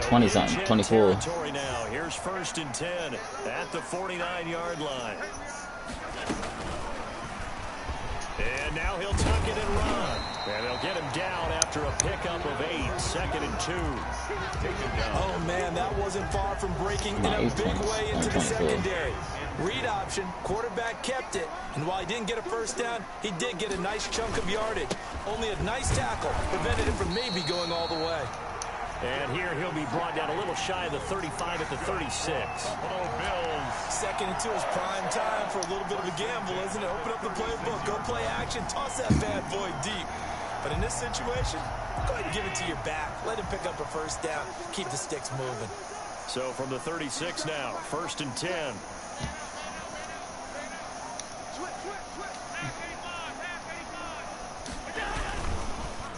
20-something, 24. Now. Here's 1st and 10 at the 49-yard line. And now he'll tuck it and run. And they'll get him down after a pickup of 8. 2nd and 2. Oh, man, that wasn't far from breaking in a big way into the secondary. Read option, quarterback kept it, and while he didn't get a first down, he did get a nice chunk of yardage. Only a nice tackle prevented him from maybe going all the way. And here he'll be brought down a little shy of the 35 at the 36. Oh, Bills. 2nd and 2 is prime time for a little bit of a gamble, isn't it? Open up the playbook, go play action, toss that bad boy deep. But in this situation, go ahead and give it to your back. Let him pick up a first down. Keep the sticks moving. So from the 36 now, 1st and 10.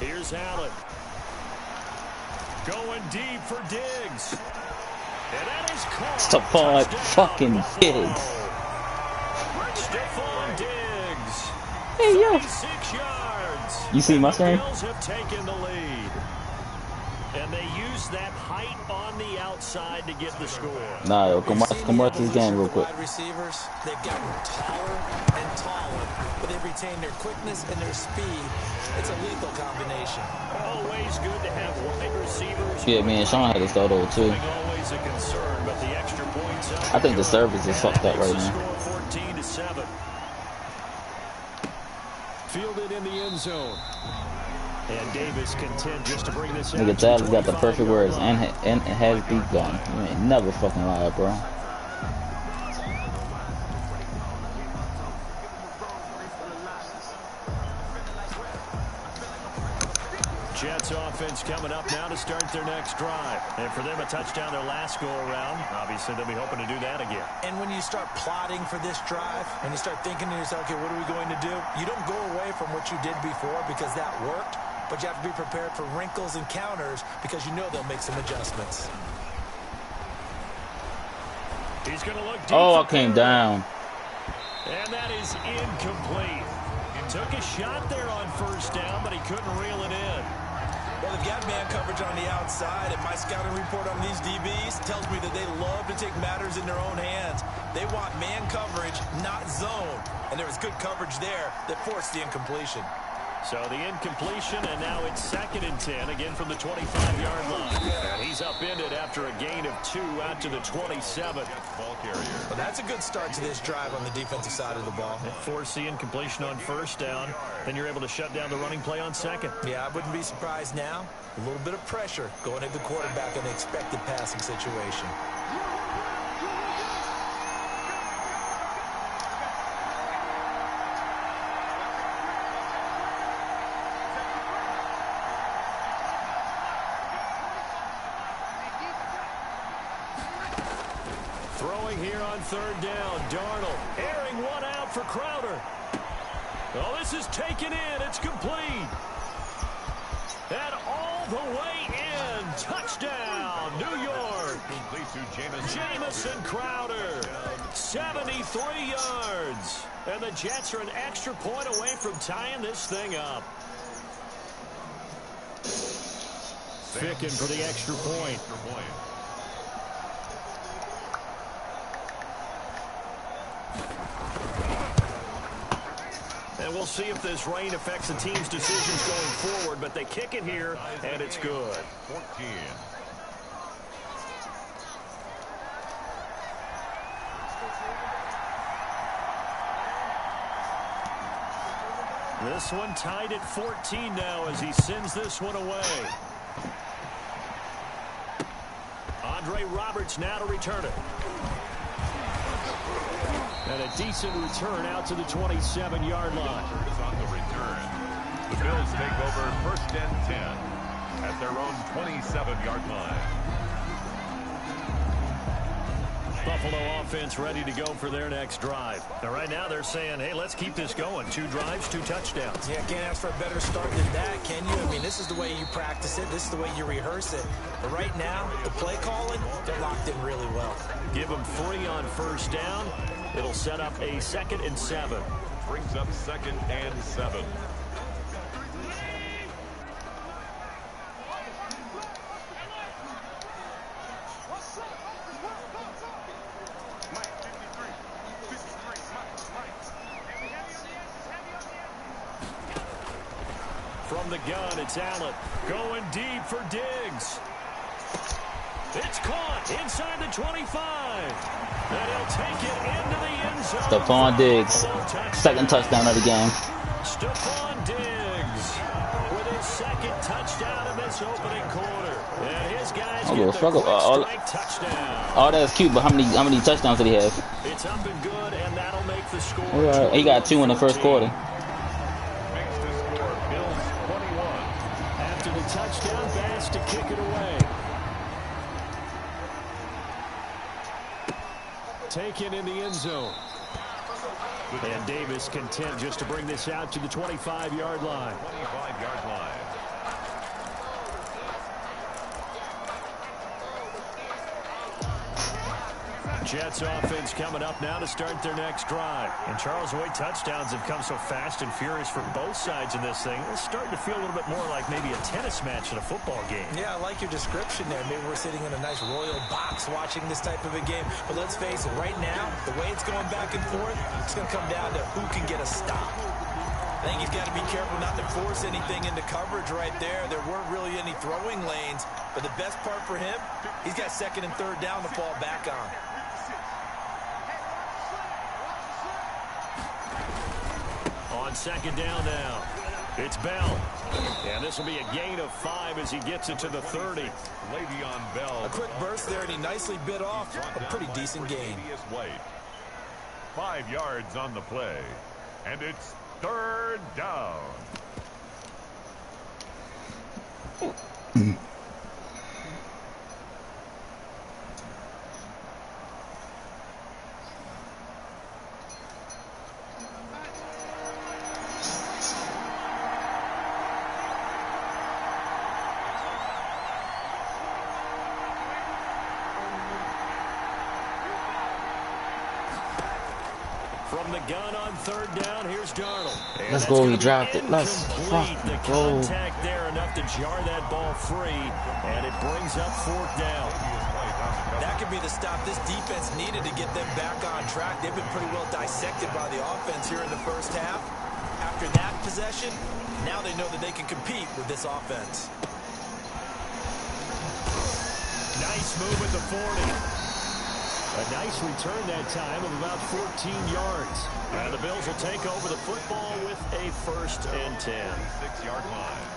Here's Allen. Going deep for Diggs. And that is caught. Stephon fucking Diggs. Stephon Diggs. Hey, yo. 6 yards. You see my screen? The Bills have taken the lead. And they use that height on the outside to get the score. Nah, yo, come watch this game real quick. Wide receivers, they've gotten taller and taller, but they've retained their quickness and their speed. It's a lethal combination. Always good to have wide receivers. Yeah, man, Sean had to start over too. Always a concern, but the extra points up. I think the service is fucked up right now. 14-7. Fielded in the end zone. And Davis content just to bring this out. Nigga Dallas got the perfect words and has beat gun. You ain't never fucking lied, bro. Jets offense coming up now to start their next drive. And for them, a touchdown their last go-around. Obviously, they'll be hoping to do that again. And when you start plotting for this drive, when you start thinking to yourself, okay, what are we going to do? You don't go away from what you did before because that worked, but you have to be prepared for wrinkles and counters because you know they'll make some adjustments. He's going to look deep. Oh, I came down. And that is incomplete. Took a shot there on first down, but he couldn't reel it in. Well, they've got man coverage on the outside, and my scouting report on these DBs tells me that they love to take matters in their own hands. They want man coverage, not zone. And there was good coverage there that forced the incompletion. So the incompletion, and now it's 2nd and 10, again from the 25-yard line. And he's upended after a gain of 2 out to the 27. Ball carrier. Well, that's a good start to this drive on the defensive side of the ball. Force the incompletion on first down, then you're able to shut down the running play on 2nd. Yeah, I wouldn't be surprised now. A little bit of pressure going at the quarterback in the expected passing situation. Here on 3rd down, Darnold airing one out for Crowder. Oh, this is taken in. It's complete. And all the way in. Touchdown, New York. Jamison Crowder, 73 yards. And the Jets are an extra point away from tying this thing up. Ficken for the extra point. And we'll see if this rain affects the team's decisions going forward, but they kick it here, and it's good. 14. This one tied at 14 now as he sends this one away. Andre Roberts now to return it. And a decent return out to the 27-yard line. On the return. The Bills take over 1st and 10 at their own 27-yard line. Buffalo offense ready to go for their next drive. Now, right now they're saying, hey, let's keep this going. 2 drives, 2 touchdowns. Yeah, can't ask for a better start than that, can you? I mean, this is the way you practice it. This is the way you rehearse it. But right now, the play calling, they're locked in really well. Give them 3 on first down. It'll set up a 2nd and 7. Brings up 2nd and 7. gun, it's Allen. Going deep for Diggs. It's caught inside the 25. And he'll take it into the end zone. Stephon Diggs. Second touchdown of the game. Stephon Diggs with his second touchdown in this opening quarter. And his guys get the quick strike touchdown. Oh, that's cute, but how many touchdowns did he have? It's up and good, and that'll make the score. He got 2 in the first quarter. Makes the score Bills 21. After the touchdown pass to kick it away. Taken in the end zone. And Davis content just to bring this out to the 25-yard line. 25-yard line. Jets offense coming up now to start their next drive. And Charles Hoy, touchdowns have come so fast and furious for both sides in this thing. It's starting to feel a little bit more like maybe a tennis match in a football game. Yeah, I like your description there. Maybe we're sitting in a nice royal box watching this type of a game. But let's face it, right now, the way it's going back and forth, it's going to come down to who can get a stop. I think he's got to be careful not to force anything into coverage right there. There weren't really any throwing lanes. But the best part for him, he's got second and third down to fall back on. On second down now, it's Bell. And this will be a gain of 5 as he gets it to the 30. Le'Veon Bell. A quick burst there, and he nicely bit off a pretty decent gain. 5 yards on the play. And it's third down. From the gun on third down, here's Darnold. And Let's go, he dropped it. Let's fucking the go. contact there enough to jar that ball free, and it brings up fourth down. That could be the stop this defense needed to get them back on track. They've been pretty well dissected by the offense here in the first half. After that possession, now they know that they can compete with this offense. Nice move at the 40. A nice return that time of about 14 yards. And the Bills will take over the football with a 1st and 10. 6-yard line.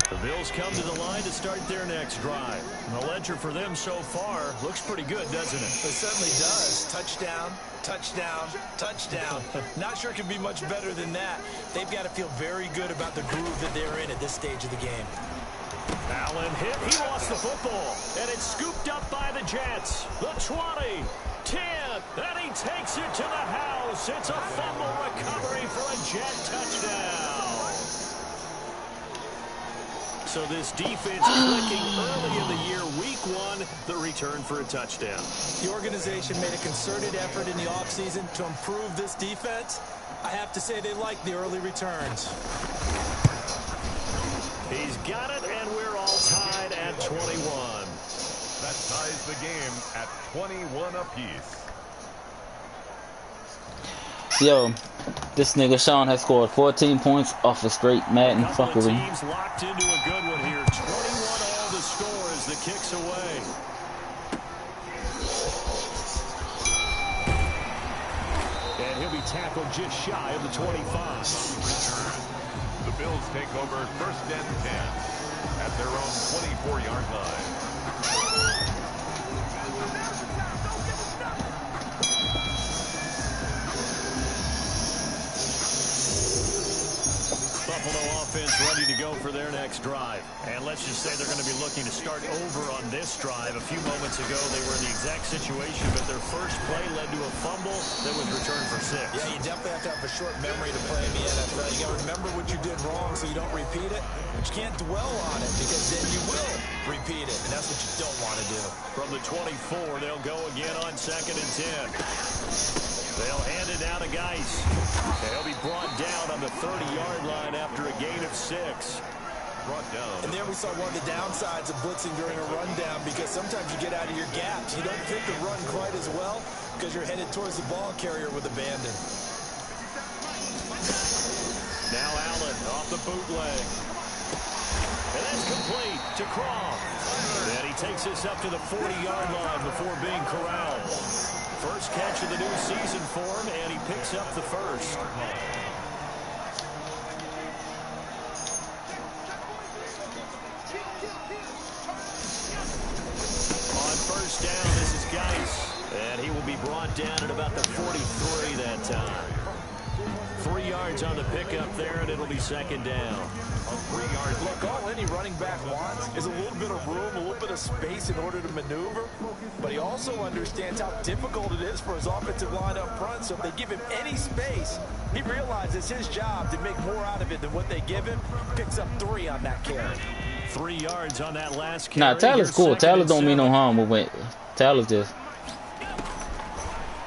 The Bills come to the line to start their next drive. And the ledger for them so far looks pretty good, doesn't it? It certainly does. Touchdown, touchdown, touchdown. Not sure it can be much better than that. They've got to feel very good about the groove that they're in at this stage of the game. Allen hit. He lost the football. And it's scooped up by the Jets. The 20, 10, and he takes it to the house. It's a fumble recovery for a Jet touchdown. So this defense clicking early in the year, week 1, the return for a touchdown. The organization made a concerted effort in the offseason to improve this defense. I have to say they like the early returns. He's got it, and we're all tied at 21. That ties the game at 21 apiece. Yo, this nigga Sean has scored 14 points off a straight Madden fuckery. Teams locked into a good one here. 21 all the score as the kicks away. And he'll be tackled just shy of the 25. The Bills take over 1st and 10 at their own 24-yard line. Buffalo offense ready to go for their next drive. And let's just say they're going to be looking to start over on this drive. A few moments ago, they were in the exact situation, but their first play led to a fumble that was returned for 6. Yeah, you definitely have to have a short memory to play in the NFL. You got to remember what you did wrong so you don't repeat it, but you can't dwell on it because then you will repeat it, and that's what you don't want to do. From the 24, they'll go again on 2nd and 10. They'll hand it down to Geis. He'll be brought down on the 30-yard line after a gain of 6. brought down. And there we saw one of the downsides of blitzing during a rundown, because sometimes you get out of your gaps. You don't fit the run quite as well because you're headed towards the ball carrier with abandon. Now Allen off the bootleg. And that's complete to Croft. And he takes us up to the 40-yard line before being corralled. First catch of the new season for him, and he picks up the first. On first down, this is Geis. And he will be brought down at about the 43 that time. 3 yards on the pickup there, and it'll be second down. 3 yards. Look, all any running back wants is a little bit of room, a little bit of space in order to maneuver. But he also understands how difficult it is for his offensive line up front. So if they give him any space, he realizes it's his job to make more out of it than what they give him. Picks up 3 on that carry. 3 yards on that last carry. Nah, Taylor's cool. Taylor don't mean no harm. Taylor's just.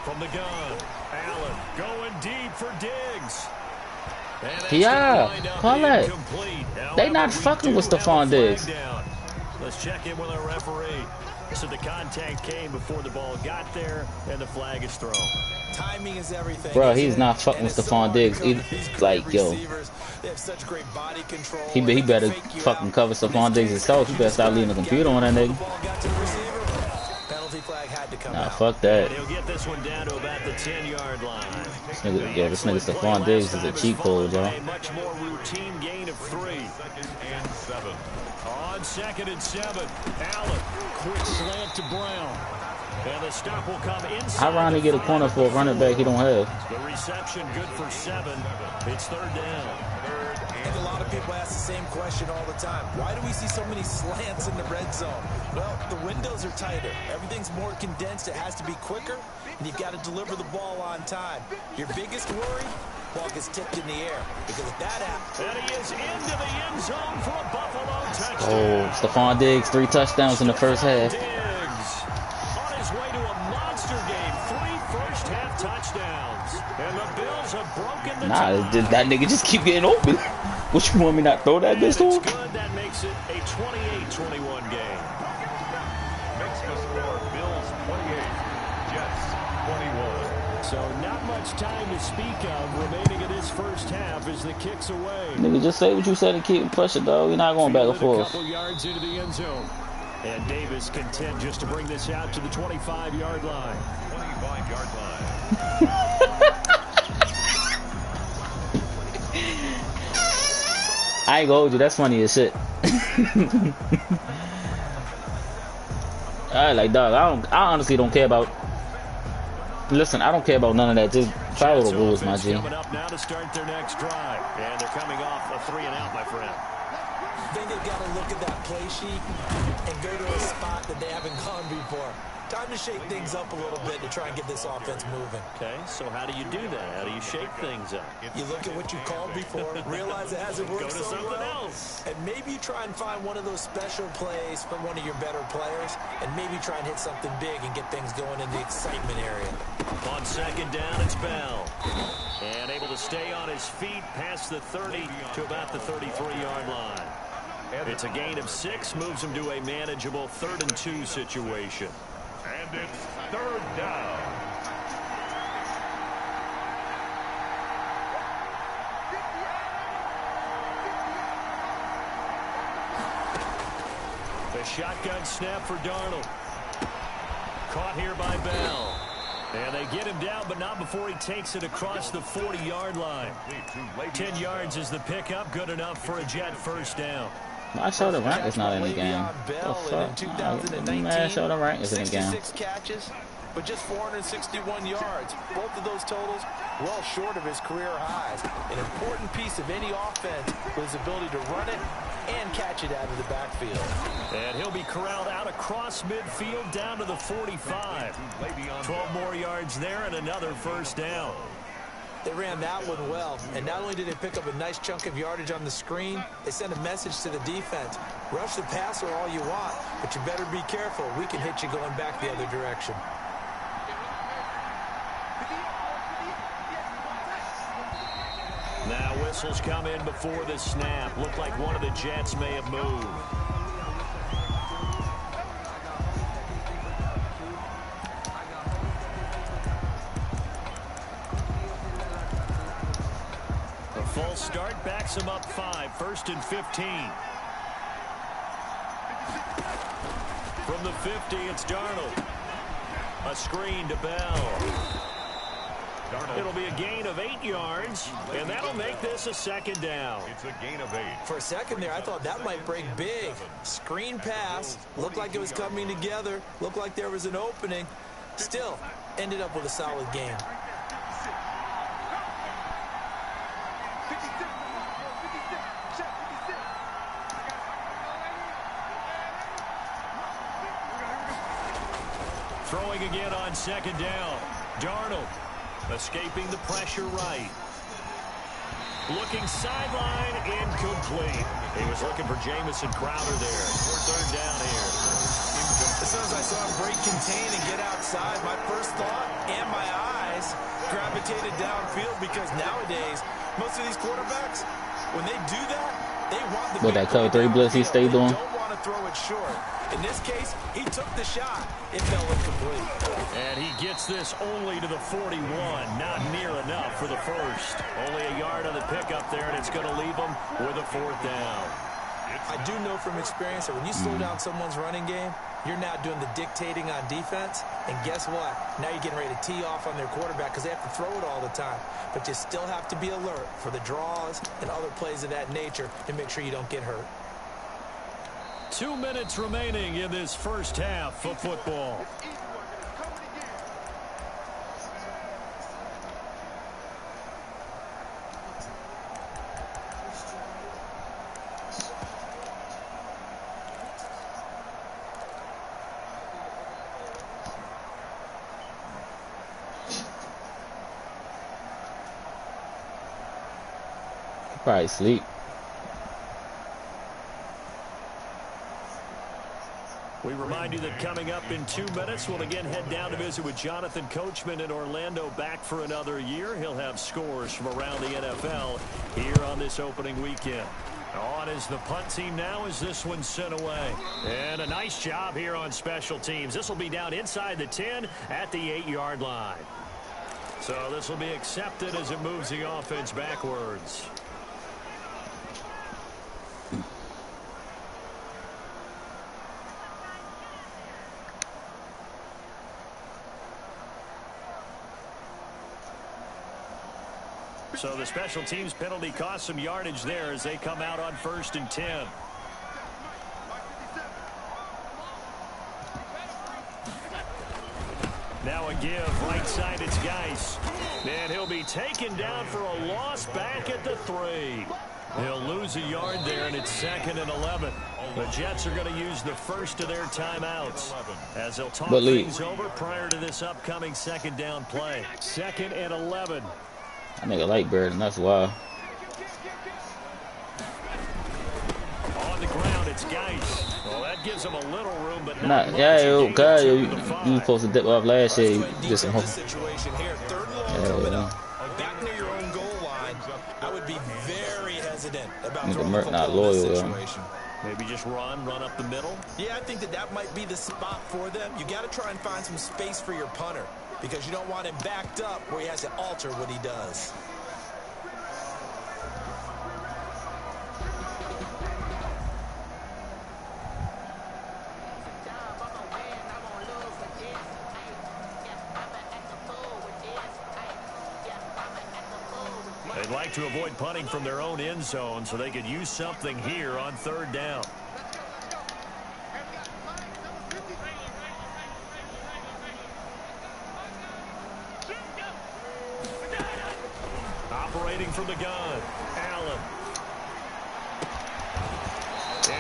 From the gun, Allen going deep for Diggs. Yeah, call that. They not fucking with Stephon Diggs. Let's check in with our referee. So the contact came before the ball got there, and the flag is thrown. Timing is everything. Bro, he's not fucking with Stephon Diggs. Like, yo, they have such great body control. he better fucking cover Stephon Diggs himself. He better start leaving the computer on that nigga. Flag had to come Nah, out. fuck that. And he'll get this one down to about the 10-yard line. This nigga Stephon Diggs is a cheat code, y'all. A much more routine gain of 3. 2nd and 7. On 2nd and 7, Allen, quick slant to Brown. And the stop will come inside. How Ronnie get a corner for a running back he don't have? The reception good for 7. It's 3rd down. I think a lot of people ask the same question all the time. Why do we see so many slants in the red zone? Well, the windows are tighter. Everything's more condensed. It has to be quicker, and you've got to deliver the ball on time. Your biggest worry? Ball gets tipped in the air. Because if that happens... And he is into the end zone for a Buffalo touchdown. Oh, Stephon Diggs, 3 touchdowns in the first half. Diggs on his way to a monster game. 3 first-half touchdowns. And the Bills have broken the tie. Nah, that nigga just keep getting open. What, you want me not throw that bitch to him? Good. That makes it a 28-21 game. Makes the score Bills 28, Jets 21. So not much time to speak of remaining in this first half as the kick's away. Nigga, just say what you said and keep pushing, dog. You're not going back and A forth. couple yards into the end zone. And Davis content just to bring this out to the 25-yard line. 25-yard line. I ain't gonna hold you, that's funny as shit. Alright, like, dog, I honestly don't care about. Listen, I don't care about none of that. Just follow the rules, my G. Coming up now to start their next drive. And they're coming off a 3-and-out, my friend. I think they've got to look at that play sheet and go to a spot that they haven't gone before. Time to shake things up a little bit to try and get this offense moving. Okay, so how do you do that? How do you shake things up? You look at what you called before, realize it hasn't worked Go to so something well, else. and maybe you try and find one of those special plays from one of your better players, and maybe try and hit something big and get things going in the excitement area. On 2nd down, it's Bell. And able to stay on his feet past the 30 to about the 33-yard line. It's a gain of 6, moves him to a manageable 3rd and 2 situation. And it's 3rd down. The shotgun snap for Darnold. Caught here by Bell. And they get him down, but not before he takes it across the 40-yard line. 10 yards is the pickup, good enough for a Jet first down. I showed the rank is not in the game. The fuck? Man, show the rank is in the game. 66 catches, but just 461 yards. Both of those totals well short of his career highs. An important piece of any offense with his ability to run it and catch it out of the backfield. And he'll be corralled out across midfield down to the 45. 12 more yards there and another first down. They ran that one well, and not only did they pick up a nice chunk of yardage on the screen, they sent a message to the defense. Rush the passer all you want, but you better be careful. We can hit you going back the other direction. Now with whistles come in before the snap. Looked like one of the Jets may have moved. A false start backs him up 5. 1st and 15. From the 50, it's Darnold. A screen to Bell. It'll be a gain of 8 yards, and that'll make this a 2nd down. It's a gain of 8. For a second there, I thought that might break big. Screen pass. Looked like it was coming together. Looked like there was an opening. Still, ended up with a solid game. Throwing again on 2nd down. Darnold escaping the pressure right. Looking sideline, incomplete. He was looking for Jamison Crowder there. 3rd down here. As soon as I saw him break contain and get outside, my first thought and my eyes gravitated downfield, because nowadays, most of these quarterbacks, when they do that, they want the With that cover 3 blitz he stayed doing. They don't want to throw it short. In this case, he took the shot. It fell incomplete. And he gets this only to the 41. Not near enough for the first. Only a yard on the pickup there, and it's going to leave him with a 4th down. I do know from experience that when you slow down someone's running game, you're now doing the dictating on defense. And guess what? Now you're getting ready to tee off on their quarterback because they have to throw it all the time. But you still have to be alert for the draws and other plays of that nature to make sure you don't get hurt. 2 minutes remaining in this first half of football. Probably sleep. We remind you that coming up in 2 minutes, we'll again head down to visit with Jonathan Coachman in Orlando, back for another year. He'll have scores from around the NFL here on this opening weekend. On is the punt team now as this one's sent away. And a nice job here on special teams. This will be down inside the 10 at the 8-yard line. So this will be accepted as it moves the offense backwards. So the special teams penalty cost some yardage there as they come out on 1st and 10. Now a give, right side, it's Geis. And he'll be taken down for a loss back at the 3. He'll lose a yard there, and it's 2nd and 11. The Jets are going to use the first of their timeouts as they'll talk things over prior to this upcoming 2nd down play. 2nd and 11. I nigga like Bird, and that's why. On the ground, it's Geis. Well, that gives him a little room, but not much. Yeah, you supposed to dip off last year. You just situation here. 3rd and long coming up. Back near your own goal line, I would be very hesitant about throwing the football in this situation. Maybe just run up the middle? Yeah, I think that might be the spot for them. You got to try and find some space for your punter, because you don't want him backed up where he has to alter what he does. They'd like to avoid punting from their own end zone so they could use something here on 3rd down. Operating from the gun, Allen.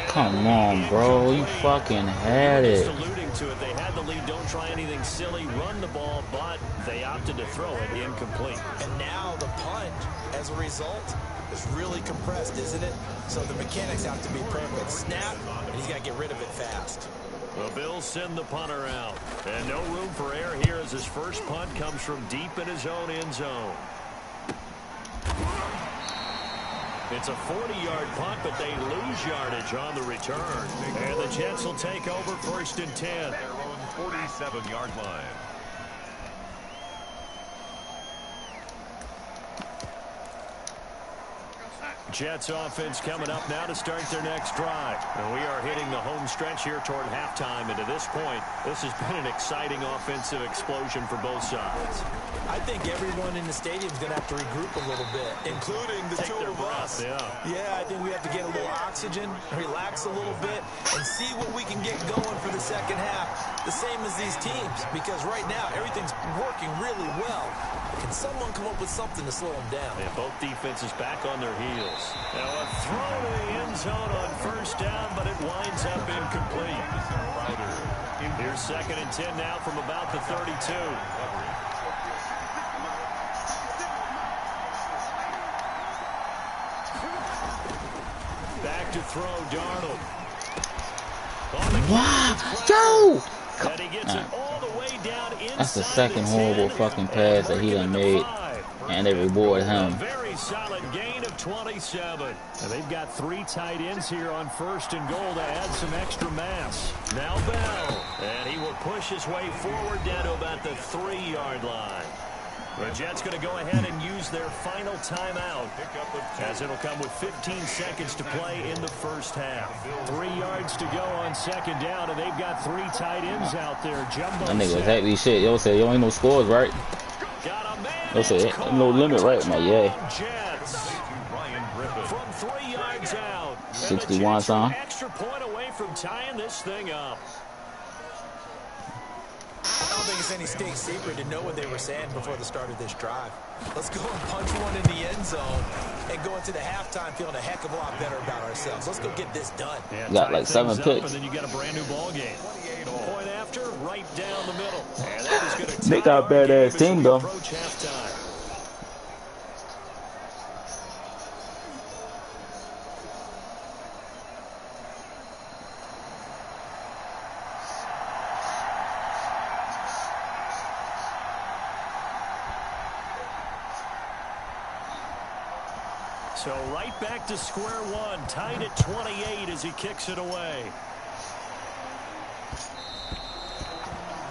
Come on, bro. You fucking had it. Just alluding to it, they had the lead. Don't try anything silly. Run the ball, but they opted to throw it incomplete. And now the punt, as a result, is really compressed, isn't it? So the mechanics have to be perfect. Snap, and he's got to get rid of it fast. The Bills send the punter out. And no room for error here as his first punt comes from deep in his own end zone. It's a 40-yard punt, but they lose yardage on the return. And the Jets will take over 1st and 10. Their own 47-yard line. Jets offense coming up now to start their next drive. And we are hitting the home stretch here toward halftime. And to this point, this has been an exciting offensive explosion for both sides. I think everyone in the stadium is going to have to regroup a little bit, including the two of us. Yeah, I think we have to get a little oxygen, relax a little bit, and see what we can get going for the second half. The same as these teams, because right now everything's working really well. Can someone come up with something to slow them down? And both defenses back on their heels. Now a throw to the end zone on 1st down, but it winds up incomplete. Here's 2nd and 10 now from about the 32. Back to throw, Darnold. Wow, yo! And he gets it all the way down inside. That's the second horrible fucking pass that he done made, and they reward him. A very solid gain of 27. And they've got 3 tight ends here on 1st and goal to add some extra mass. Now Bell, and he will push his way forward down to about the 3-yard line. The Jets going to go ahead and use their final timeout, as it'll come with 15 seconds to play in the 1st half. 3 yards to go on 2nd down, and they've got 3 tight ends out there. Jumbo. That nigga exactly shit. Yo say, yo ain't no scores, right? Yo say, no limit, right? I'm like, yeah. From 3 yards out. 61 son. Extra point away from tying this thing up. I don't think it's any state secret to know what they were saying before the start of this drive. Let's go and punch one in the end zone and go into the halftime feeling a heck of a lot better about ourselves. Let's go get this done. Yeah, got like 7 picks. And then you got a brand new ball game. Point after, right down the middle. And that is going to they got a badass team though. Approach halftime. So right back to square one, tied at 28 as he kicks it away.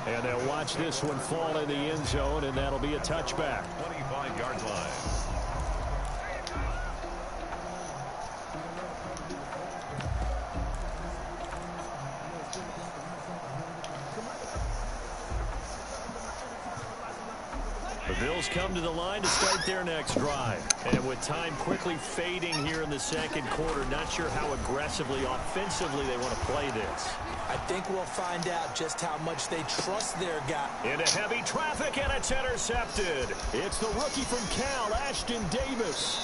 And they'll watch this one fall in the end zone, and that'll be a touchback. 25-yard line. The Bills come to the line to start their next drive. And with time quickly fading here in the 2nd quarter, not sure how aggressively, offensively they want to play this. I think we'll find out just how much they trust their guy. Into heavy traffic, and it's intercepted. It's the rookie from Cal, Ashton Davis.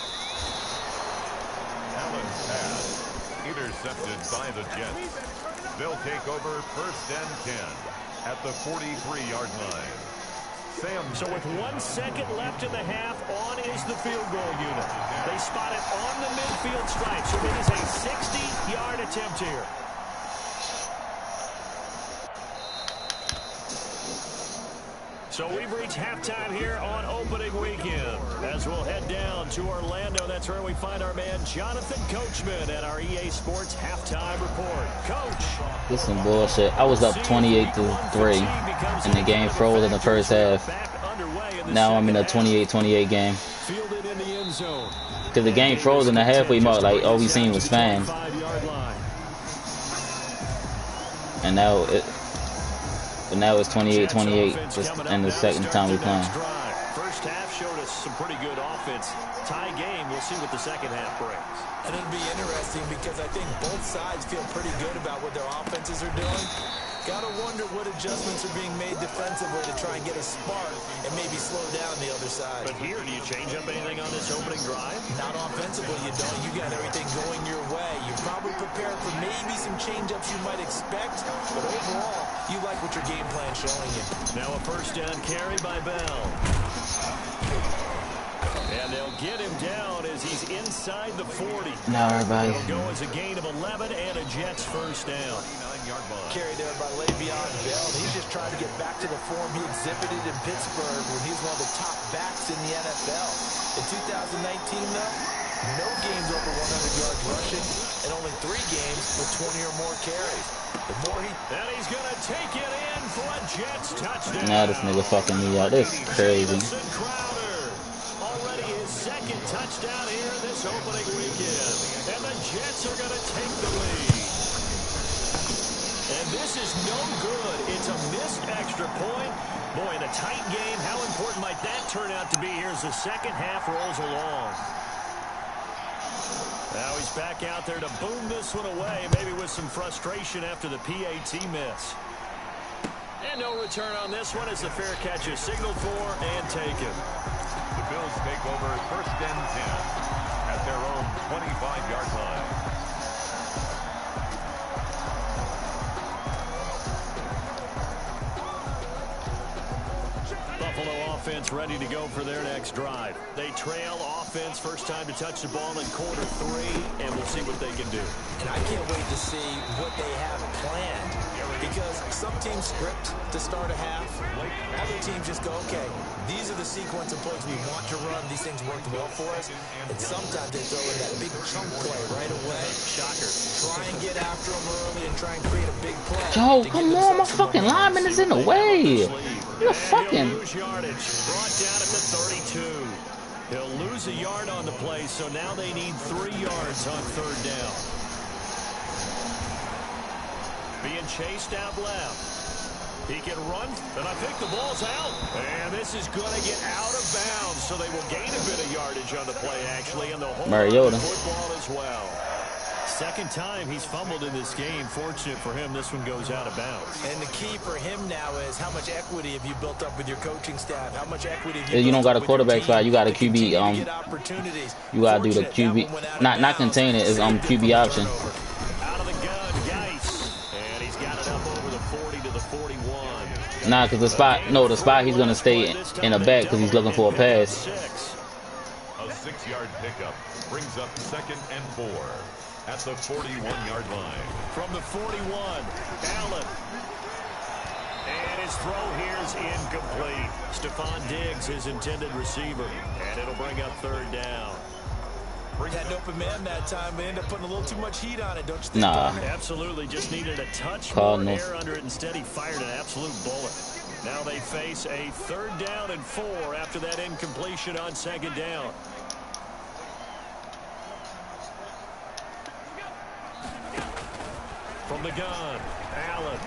Allen's pass intercepted by the Jets. They'll take over 1st and 10 at the 43-yard line. So with 1 second left in the half, on is the field goal unit. They spot it on the midfield stripe, so it is a 60-yard attempt here. So we've reached halftime here on opening weekend. As we'll head down to Orlando, that's where we find our man Jonathan Coachman at our EA Sports Halftime Report. Coach. This is some bullshit. I was up 28-3, and the game froze in the 1st half. Now I'm in a 28-28 game. Because the game froze in the halfway mark, like all we seen was fans. And now it's 28-28 just in the 2nd time we playing. First half showed us some pretty good offense. Tie game, we'll see what the 2nd half brings. And it'll be interesting because I think both sides feel pretty good about what their offenses are doing. Gotta wonder what adjustments are being made defensively to try and get a spark and maybe slow down the other side. But here, do you change up anything on this opening drive? Not offensively, you don't. You got everything going your way. You're probably prepared for maybe some change-ups you might expect, but overall, you like what your game plan's showing you. Now a 1st down carry by Bell. And they'll get him down as he's inside the 40. Now everybody. It'll go as a gain of 11 and a Jets 1st down. Carry there by Le'Veon Bell. He's just trying to get back to the form he exhibited in Pittsburgh when he was one of the top backs in the NFL. In 2019, though, No games over 100 yards rushing, and only 3 games with 20 or more carries. The more and he's going to take it in for a Jets touchdown. Now this nigga fucking me out. This is crazy. Crowder, already his 2nd touchdown here this opening weekend. And the Jets are going to take the lead. And this is no good. It's a missed extra point. Boy, in a tight game, how important might that turn out to be here as the second half rolls along? Now he's back out there to boom this one away, maybe with some frustration after the PAT miss. And no return on this one as the fair catch is signaled for and taken. The Bills take over 1st and 10 at their own 25-yard line. Buffalo offense ready to go for their next drive. They trail offense, first time to touch the ball in quarter 3, and we'll see what they can do. And I can't wait to see what they have planned, because some teams script to start a half. Other teams just go, okay, these are the sequence of plays we want to run. These things worked well for us. And sometimes they throw in that big chunk play right away. Shocker. Try and get after them early and try and create a big play. Yo, come on, my fucking lineman is in the way. You're fucking. Lose yardage, brought down at the 32. He'll lose a yard on the play, so now they need 3 yards on 3rd down. Being chased out left. He can run, and I think the ball's out. And this is going to get out of bounds, so they will gain a bit of yardage on the play, actually, and they'll hold on to the football as well. 2nd time he's fumbled in this game. Fortunate for him, this one goes out of bounds. And the key for him now is how much equity have you built up with your coaching staff? How much equity have you don't got a quarterback spot, you got a QB. You got to do the QB. Not contain it, is QB option. Out of the gun, Geis. And he's got it up over the 40 to the 41. Nah, because the spot he's going to stay in the back because he's looking for a pass. A 6-yard pickup brings up 2nd and 4. At the 41-yard line. From the 41, Allen. And his throw here is incomplete. Stephon Diggs, his intended receiver. And it'll bring up 3rd down. Had an open man that time. They end up putting a little too much heat on it, don't you think? Nah. Absolutely. Just needed a touch more air under it. Instead, he fired an absolute bullet. Now they face a 3rd down and 4 after that incompletion on 2nd down. From the gun, Allen.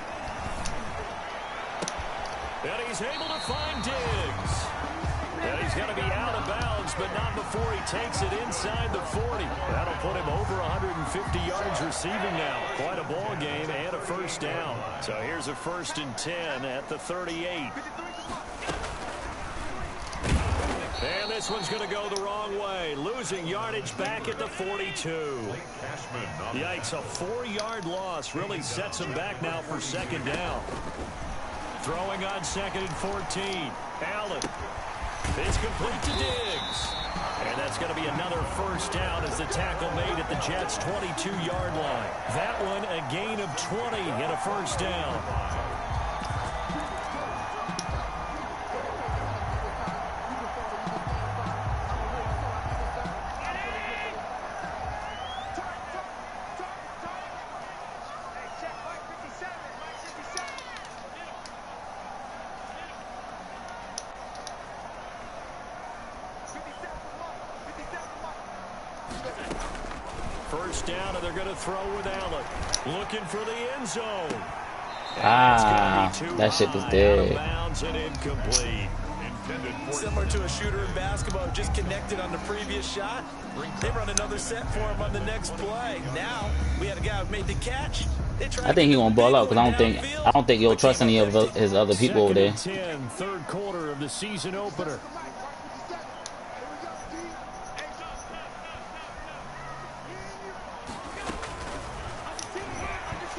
And he's able to find Diggs. And he's going to be out of bounds, but not before he takes it inside the 40. That'll put him over 150 yards receiving now. Quite a ball game and a 1st down. So here's a 1st and 10 at the 38. And this one's going to go the wrong way. Losing yardage back at the 42. Yikes, a 4-yard loss really sets him back now for 2nd down. Throwing on 2nd and 14. Allen. It's complete to Diggs. And that's going to be another 1st down as the tackle made at the Jets' 22-yard line. That one a gain of 20 and a 1st down. Down, and they're going to throw with Allen. Looking for the end zone. That shit is dead. And incomplete. Similar to a shooter in basketball who just connected on the previous shot. They run another set for him on the next play. Now we had a guy who made the catch. I think he gonna ball out because I don't think he'll trust any of his other people over there. 10, 3rd quarter of the season opener.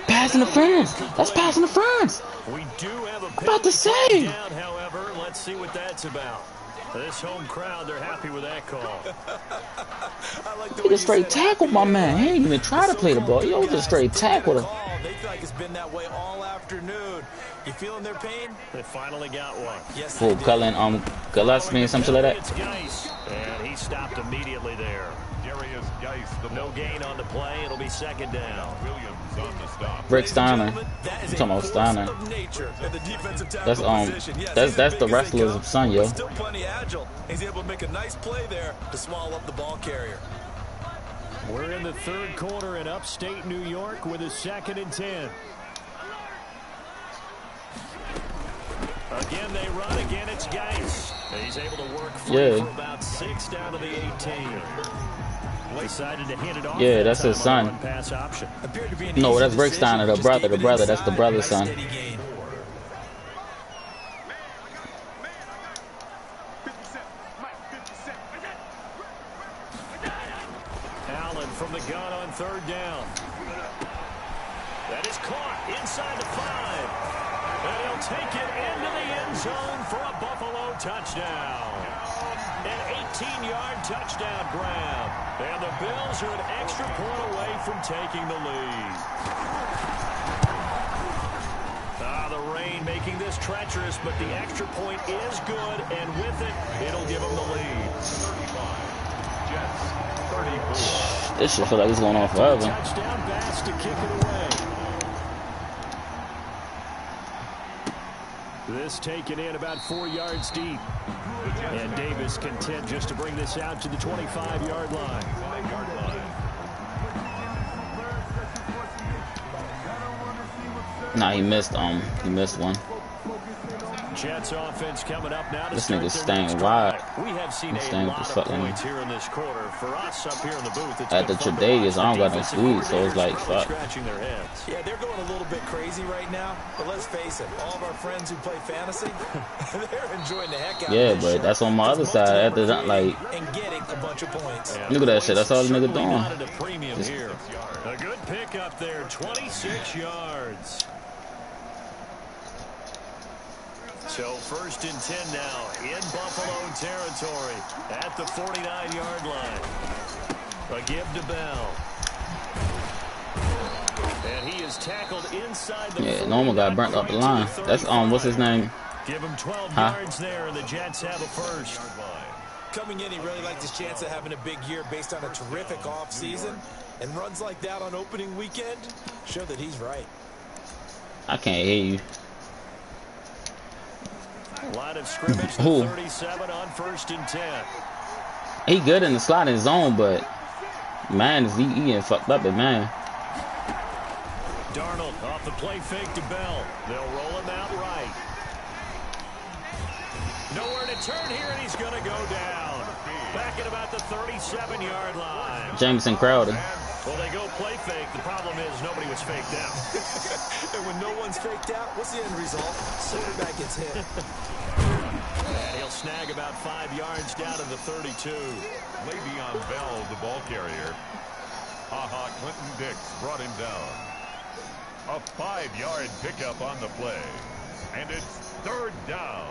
Pass interference. That's pass interference. We do have a about to say. Down, however, let's see what that's about. This home crowd, they're happy with that call. I like the he just straight tackled my man. He ain't even try to play the ball. Yo, just straight tackled him. They feel like it's been that way all afternoon. You feeling their pain? They finally got one. Yes, Who, Cullen, Gillespie, something like that? It's Geis, and he stopped immediately there. ice. No gain on the play. It'll be second down. Williams on the stop. Rick Steiner. I'm talking about Steiner. That's the wrestler's son, yo. Still plenty agile. He's able to make a nice play there to swallow up the ball carrier. We're in the third quarter in upstate New York with a 2nd and 10. Again, they run. Again, it's Geis. He's able to work free for about 6 down to the 18. Decided to hit it off. Yeah, that's his son. Pass option. No, that's Rick Steiner, the brother. The brother. That's the brother's son. Allen from the gun on 3rd down. That is caught inside the 5. And he'll take it into the end zone for a Buffalo touchdown. An 18-yard touchdown grab. And the Bills are an extra point away from taking the lead. The rain making this treacherous, but the extra point is good, and with it, it'll give them the lead. 35. Jets, 34. This shit feel like it's going on forever. Touchdown pass to kick it away. This taken in about 4 yards deep. And Davis content just to bring this out to the 25-yard line. Nah, he missed one. Jets offense coming up now to This start nigga's their staying next wide. drive. We have seen He's a staying lot with of the fucking- points here in this quarter. For us up here in the booth, it's At been the fun to Tredavious, watch I don't the got no defensive speed, so it's like, coordinators probably fuck. scratching their heads. Yeah, they're going a little bit crazy right now, but let's face it, all of our friends who play fantasy, they're enjoying the heck out Yeah, of this but show. that's on my other Because most side. of them After are that, like, creating and getting a bunch of points. Yeah, look at that shit. That's all the nigga certainly doing. not at a premium here. A good pick up there, 26 yards. So 1st and 10 now in Buffalo territory at the 49-yard line. A give to Bell. And he is tackled inside the yeah, Norman got burnt up the line. That's what's his name? Give him 12 yards there, and the Jets have a first. Coming in, he really liked his chance of having a big year based on a terrific offseason. And runs like that on opening weekend show that he's right. I can't hear you. Line of scrimmage, the Who? 37 on 1st and 10. He good in the sliding zone, but man, he getting fucked up at man. Darnold off the play fake to Bell. They'll roll him out right. Nowhere to turn here, and he's going to go down. Back at about the 37-yard line. Jameson Crowder. Well, they go play fake. The problem is nobody was faked out. And when no one's faked out, what's the end result? Quarterback gets hit. And he'll snag about 5 yards down to the 32. Le'Veon Bell, the ball carrier. Clinton Dix brought him down. A 5-yard pickup on the play. And it's 3rd down.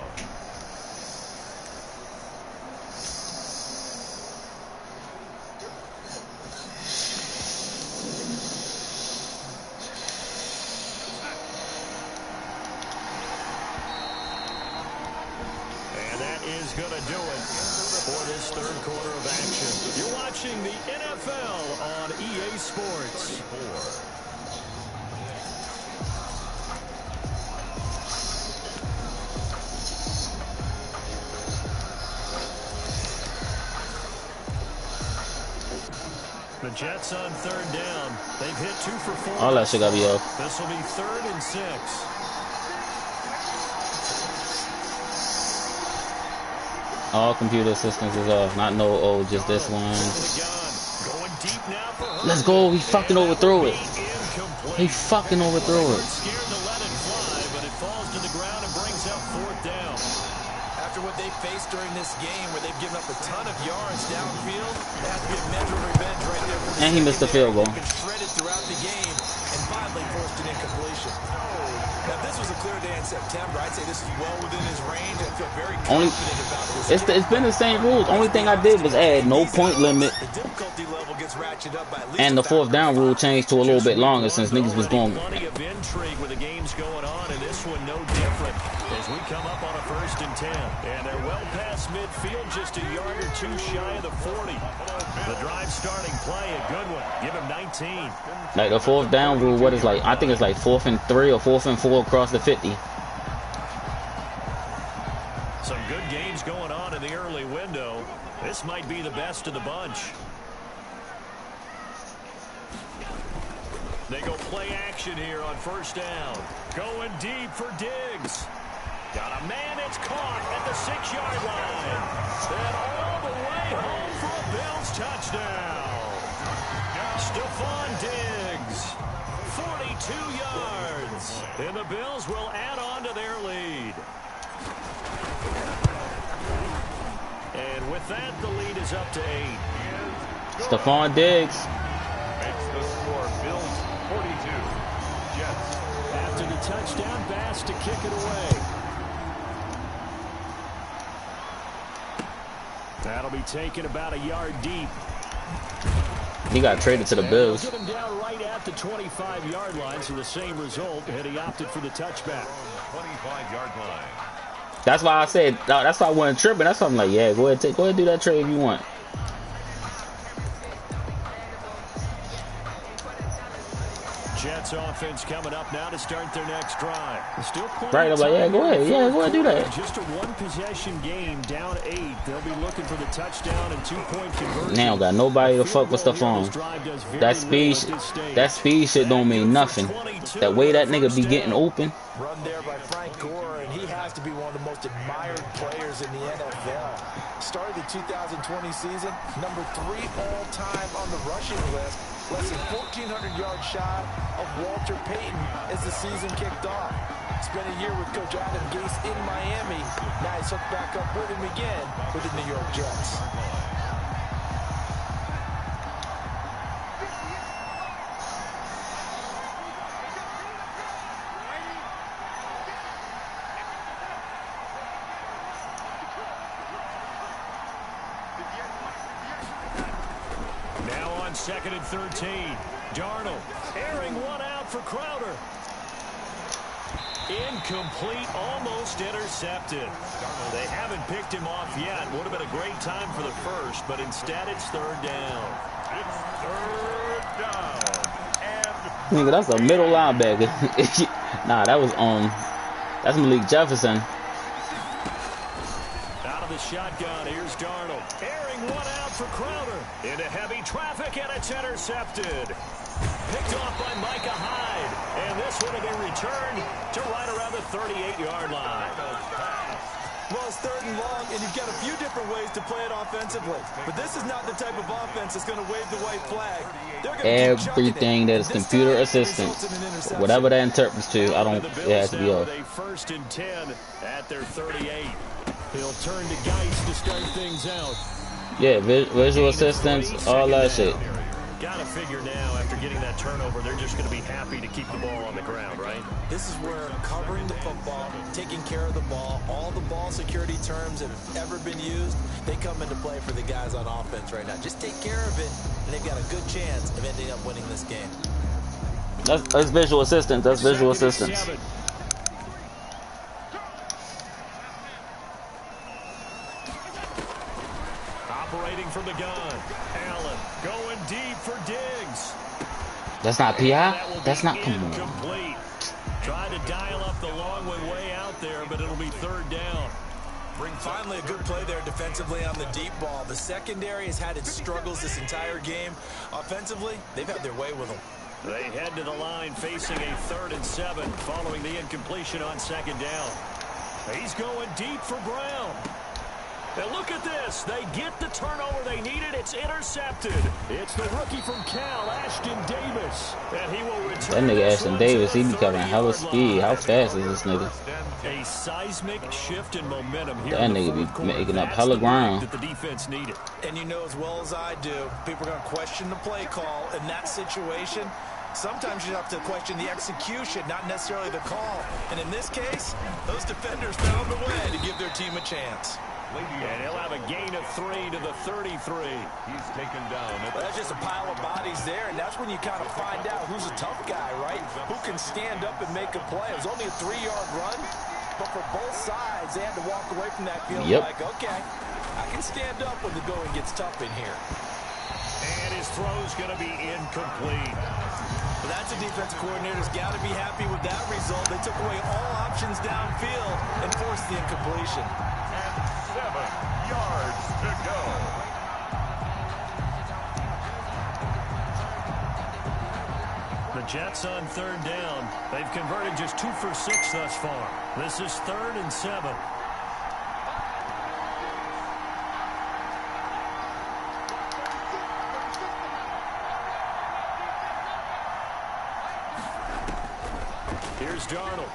Is going to do it for this 3rd quarter of action. You're watching the NFL on EA Sports. The Jets on 3rd down. They've hit 2 for 4. All that shit gotta be off. This will be 3rd and 6. All computer systems is off. Not just this one. Let's go. He fucking overthrew it. He fucking overthrew it. Scared to let it fly, but it falls to the ground and brings up 4th down. After what they faced during this game, where they've given up a ton of yards downfield, that has to be a measure of revenge right there. For the And he missed the field goal. They've been shredded throughout the game and finally forced an incompletion. Now, this was was a clear day in September. I'd say this is well within his range. I feel very confident about this. It's been the same rules. Only thing I did was add no point limit. The difficulty level gets ratcheted up by at least And the fourth down rule changed to a little bit longer since niggas was going. Plenty of intrigue with the games going on, and this one no different. As we come up on a 1st and 10, and they're well past midfield, just a yard or two shy of the 40. The drive starting play, a good one. Give him 19. Like the fourth down rule, what is like? I think it's like 4th and 3 or 4th and 4 across the 50. Some good games going on in the early window. This might be the best of the bunch. They go play action here on 1st down. Going deep for Diggs. Got a man, it's caught at the 6-yard line. And all the way home for a Bills touchdown. Stephon Diggs, 42 yards. And the Bills will add on to their lead. And with that, the lead is up to 8. Stephon Diggs. Makes the score Bills 42. Jets. After the touchdown, Bass to kick it away. That'll be taken about a yard deep. He got traded to the Bills. Get him down right at the 25-yard line, so the same result, and he opted for the touchback. 25-yard line. That's why I said. That's why I wasn't tripping. That's why I'm like, yeah, go ahead and do that trade if you want. Jets offense coming up now to start their next drive. Still right, I'm like, yeah, go ahead. Yeah, go ahead, do that. Just a one-possession game, down 8. They'll be looking for the touchdown and 2-point conversion. Now got nobody to fuck with Stephon. That speed shit don't mean nothing. That way that nigga be getting open. Run there by Frank Gore, and he has to be one of the most admired players in the NFL. Started the 2020 season, number 3 all-time on the rushing list. Less than 1,400 yards shy of Walter Payton as the season kicked off. Spent a year with Coach Adam Gase in Miami. Now he's hooked back up with him again with the New York Jets. Now on 2nd and 13. Darnold airing one out for Crowder. Incomplete, almost intercepted. They haven't picked him off yet. Would have been a great time for the first, but instead it's 3rd down. It's 3rd down. And Nigga, that's a middle linebacker. Nah, that was that's Malik Jefferson. Out of the shotgun, here's Darnold. Airing one out for Crowder. Into heavy traffic, and it's intercepted. Picked off by Micah Hyde. And this one will be returned to right around the 38-yard line. Well, it's 3rd and long, and you've got a few different ways to play it offensively. But this is not the type of offense that's going to wave the white flag. Everything that is computer assistant, whatever that interprets to, it has to be off. 1st and 10 at their 38. He'll turn to Geis to start things out. Yeah, visual assistance, all that shit. Gotta figure now, after getting that turnover, they're just going to be happy to keep the ball on the ground, right? This is where covering the football, taking care of the ball, all the ball security terms that have ever been used, they come into play for the guys on offense right now. Just take care of it, and they've got a good chance of ending up winning this game. That's visual assistance. That's visual assistance. Operating from the gun. Allen going deep for Diggs. That's not PI? That's not, come on. Incomplete. Trying to dial up the long way out there, but it'll be 3rd down. Finally, a good play there defensively on the deep ball. The secondary has had its struggles this entire game. Offensively, they've had their way with them. They head to the line facing a 3rd and 7 following the incompletion on 2nd down. He's going deep for Brown. And look at this. They get the turnover they needed. It's intercepted. It's the rookie from Cal, Ashton Davis. And he will return. That nigga Ashton Davis, he be covering hella speed. How fast is this nigga? A seismic shift in momentum here. That nigga be making up hella ground. That the defense needed. And you know as well as I do, people are going to question the play call in that situation. Sometimes you have to question the execution, not necessarily the call. And in this case, those defenders found a way to give their team a chance. And he'll have a gain of 3 to the 33. He's taken down. That's just a pile of bodies there, and that's when you kind of find out who's a tough guy, right? Who can stand up and make a play. It was only a 3-yard run, but for both sides, they had to walk away from that feeling like, okay, I can stand up when the going gets tough in here. And his throw's going to be incomplete. Well, that's a defensive coordinator's got to be happy with that result. They took away all options downfield and forced the incompletion. 7 yards to go. The Jets on 3rd down. They've converted just 2 for 6 thus far. This is 3rd and 7. Here's Darnold.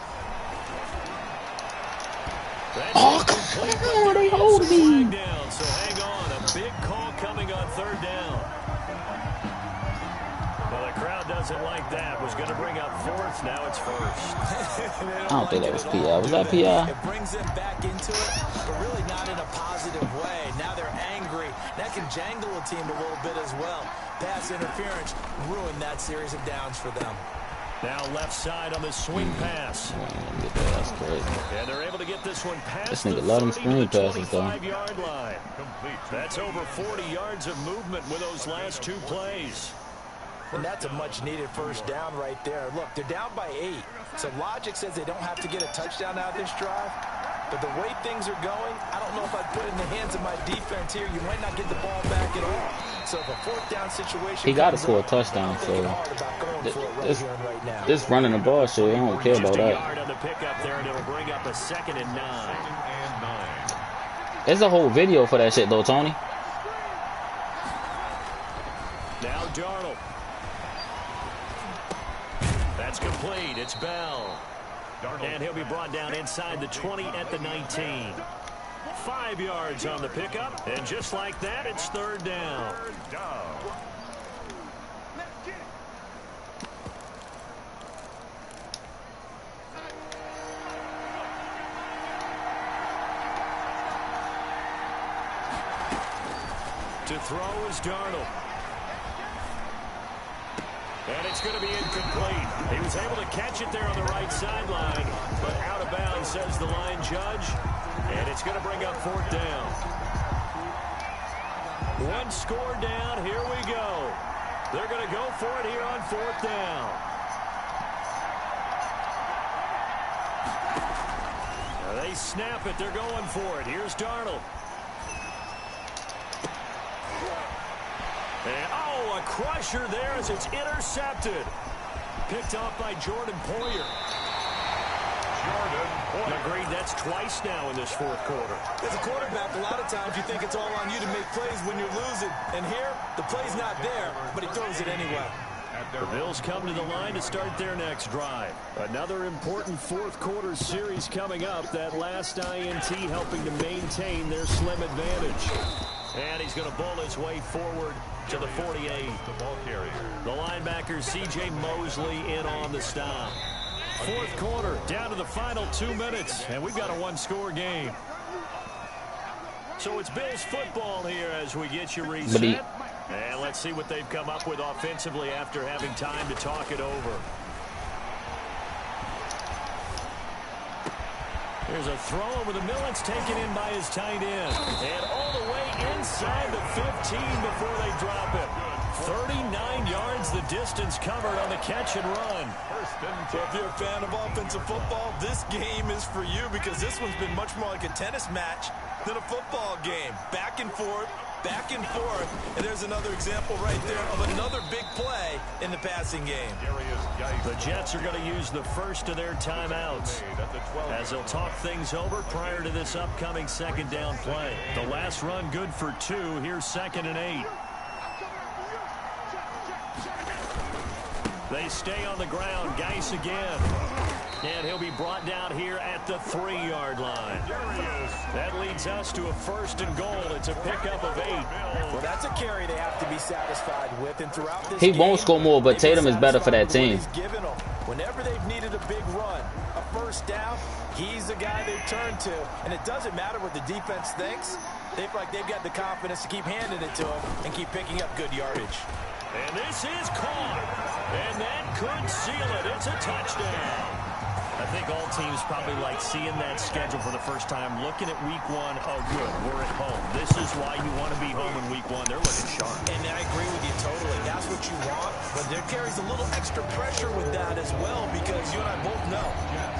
Oh, come on, they hold me. Down, so hang on. A big call coming on 3rd down. Well, the crowd doesn't like that. Was going to bring up 4th. Now it's 1st. I don't think that was PI. Was that PI? It brings them back into it, but really not in a positive way. Now they're angry. That can jangle a team a little bit as well. Pass interference ruined that series of downs for them. Now left side on the swing pass. That's crazy. And they're able to get this one past This the nigga let him 30 screen to passes, though. 25-yard line. That's over 40 yards of movement with those last 2 plays. And that's a much-needed first down right there. Look, they're down by 8. So logic says they don't have to get a touchdown out of this drive. But the way things are going, I don't know if I'd put it in the hands of my defense here. You might not get the ball back at all. So if a 4th down situation, He got to score a touchdown. So this running the ball shit, I don't care about Just a that. yard on the pickup there, and it'll bring up a 2nd and 9. There's a whole video for that shit, though, Tony. Now Darnold. That's complete. It's Bell. And he'll be brought down inside the 20 at the 19. 5 yards on the pickup. And just like that, it's 3rd down. To throw is Darnold. And it's going to be incomplete. He was able to catch it there on the right sideline, but out of bounds, says the line judge. And it's going to bring up 4th down. 1 score down. Here we go. They're going to go for it here on 4th down. Now they snap it. They're going for it. Here's Darnold. And, oh, a crusher there as it's intercepted. Picked off by Jordan Poyer. Agreed, that's twice now in this 4th quarter. As a quarterback, a lot of times you think it's all on you to make plays when you're losing. And here, the play's not there, but he throws it anyway. The Bills come to the line to start their next drive. Another important 4th quarter series coming up. That last INT helping to maintain their slim advantage. And he's going to bowl his way forward to the 48. The ball carrier. The linebacker, C.J. Mosley, in on the stop. 4th quarter, down to the final 2 minutes, and we've got a 1-score game. So it's Bills football here as we get you reset. And let's see what they've come up with offensively after having time to talk it over. There's a throw over the middle. It's taken in by his tight end. And all the way inside the 15 before they drop it. 39 yards the distance covered on the catch and run. So if you're a fan of offensive football, this game is for you because this one's been much more like a tennis match than a football game. Back and forth, and there's another example right there of another big play in the passing game. The Jets are going to use the first of their timeouts as they'll talk things over prior to this upcoming 2nd down play. The last run good for 2. Here's 2nd and 8. They stay on the ground. Geis again. And he'll be brought down here at the 3-yard line. That leads us to a 1st and goal. It's a pickup of 8. Well, that's a carry they have to be satisfied with. And throughout this he game, won't score more, but Tatum is better for that team. Whenever they've needed a big run, a 1st down, he's the guy they turn to. And it doesn't matter what the defense thinks. They feel like they've got the confidence to keep handing it to him and keep picking up good yardage. And this is caught. And that could seal it. It's a touchdown. I think all teams probably like seeing that schedule for the first time, looking at week 1. Oh, good, we're at home. This is why you want to be home in week 1. They're looking sharp. And I agree with you totally. That's what you want. But there carries a little extra pressure with that as well, because you and I both know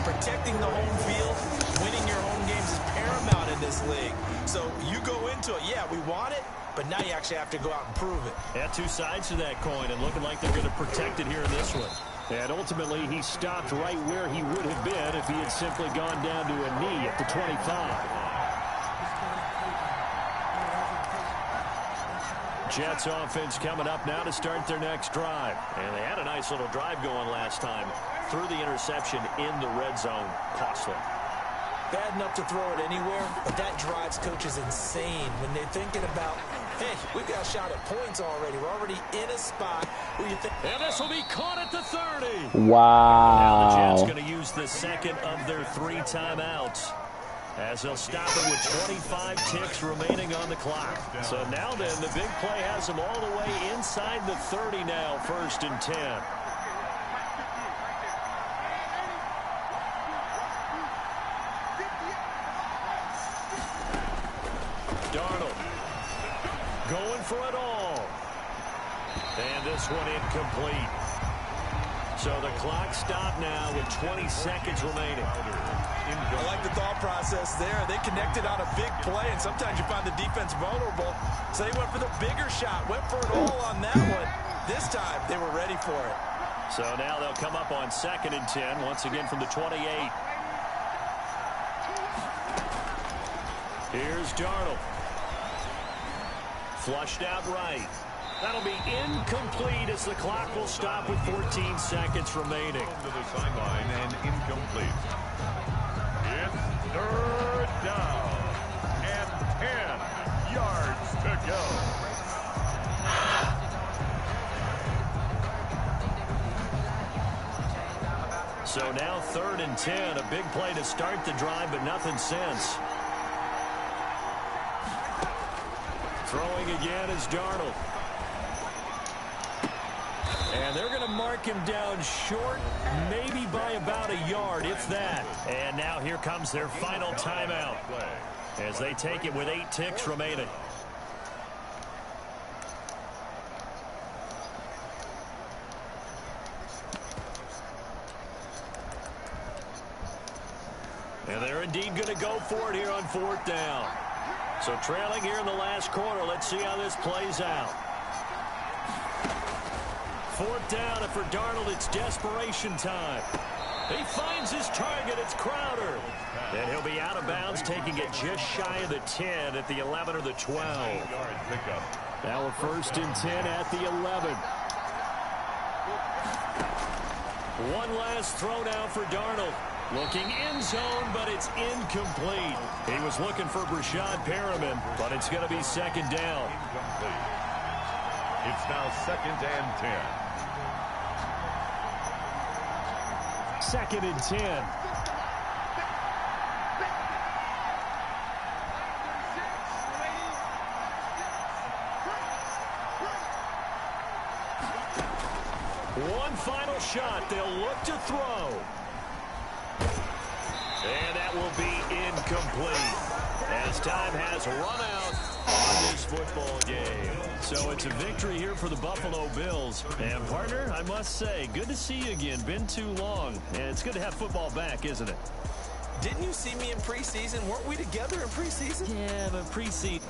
protecting the home field, winning your home games is paramount in this league. So you go into it, yeah, we want it, but now you actually have to go out and prove it. Yeah, 2 sides to that coin, and looking like they're going to protect it here in this one. And ultimately, he stopped right where he would have been if he had simply gone down to a knee at the 25. Jets offense coming up now to start their next drive. And they had a nice little drive going last time. Threw the interception in the red zone. Costly. Bad enough to throw it anywhere, but that drives coaches insane when they're thinking about, hey, we've got a shot at points already. We're already in a spot where you think. And this will be caught at the 30. Wow. Now the Jets going to use the second of their 3 timeouts, as they'll stop it with 25 ticks remaining on the clock. So now then, the big play has them all the way inside the 30 now, 1st and 10. Darnold going for it all. And this one incomplete. So the clock stopped now with 20 seconds remaining. I like the thought process there. They connected on a big play, and sometimes you find the defense vulnerable. So they went for the bigger shot, went for it all on that one. This time, they were ready for it. So now they'll come up on 2nd and 10, once again from the 28. Here's Darnold. Flushed out right. That'll be incomplete as the clock will stop with 14 seconds remaining. To the sideline and incomplete. It's 3rd down and 10 yards to go. So now 3rd and 10, a big play to start the drive, but nothing since. Throwing again is Darnold. And they're going to mark him down short, maybe by about a yard, if that. And now here comes their final timeout as they take it with 8 ticks remaining. And they're indeed going to go for it here on 4th down. So trailing here in the last quarter. Let's see how this plays out. 4th down, and for Darnold, it's desperation time. He finds his target. It's Crowder. And he'll be out of bounds, taking it just shy of the 10 at the 11 or the 12. Now a 1st and 10 at the 11. One last throw now for Darnold. Looking in zone, but it's incomplete. He was looking for Brashad Perriman, but it's going to be 2nd down. Incomplete. It's now 2nd and 10. 2nd and 10. One final shot. They'll look to throw. And that will be incomplete as time has run out on this football game. So it's a victory here for the Buffalo Bills. And, partner, I must say, good to see you again. Been too long. And it's good to have football back, isn't it? Didn't you see me in preseason? Weren't we together in preseason? Yeah, but preseason.